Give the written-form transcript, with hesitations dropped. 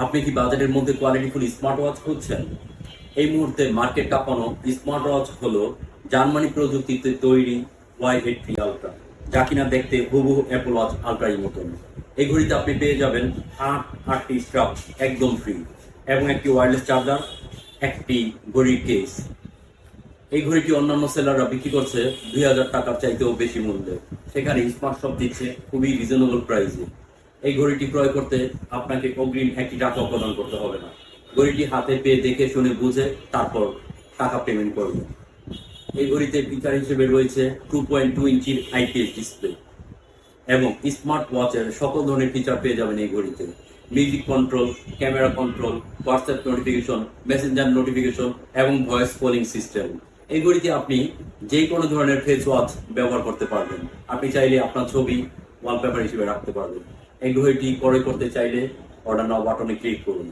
আপনি কি বাজেটের মধ্যে কোয়ালিটিফুল স্মার্ট ওয়াচ খুঁজছেন? এই মুহূর্তে মার্কেট কাঁপানো স্মার্ট ওয়াচ হলো জার্মানি প্রযুক্তিতে তৈরি Y83 আলট্রা, যা কিনা দেখতে হুবহু অ্যাপল ওয়াচ আলট্রার মতন। এই ঘড়িতে আপনি পেয়ে যাবেন আটটি স্ট্রাপ একদম ফ্রি এবং একটি ওয়্যারলেস চার্জার, একটি ঘড়ির কেস। এই ঘড়িটি অন্যান্য সেলাররা বিক্রি করছে 2000 টাকার চাইতেও বেশি মূল্যে, সেখানে স্মার্ট শপ দিচ্ছে খুবই রিজনেবল প্রাইসে। এই ঘড়িটি ক্রয় করতে আপনাকে অগ্রিম 1 টাকা প্রদান করতে হবে না। ঘড়িটি হাতে পেয়ে দেখে শুনে বুঝে তারপর টাকা পেমেন্ট করবেন। এই ঘড়িতে ফিচার হিসেবে রয়েছে 2.2 ইঞ্চির আইপিএস ডিসপ্লে এবং স্মার্ট ওয়াচের সকল ধরনের ফিচার পেয়ে যাবেন এই ঘড়িতে। Music control, camera control, WhatsApp notification, Messenger notification এবং ভয়েস কলিং সিস্টেম। এই ঘড়িতে আপনি যে কোনো ধরনের ফেস ওয়াচ ব্যবহার করতে পারবেন। আপনি চাইলে আপনার ছবি ওয়ালপেপার হিসেবে রাখতে পারবেন। এই ঘড়িটি ক্রয় করতে চাইলে অর্ডার নাও বাটনে ক্লিক করুন।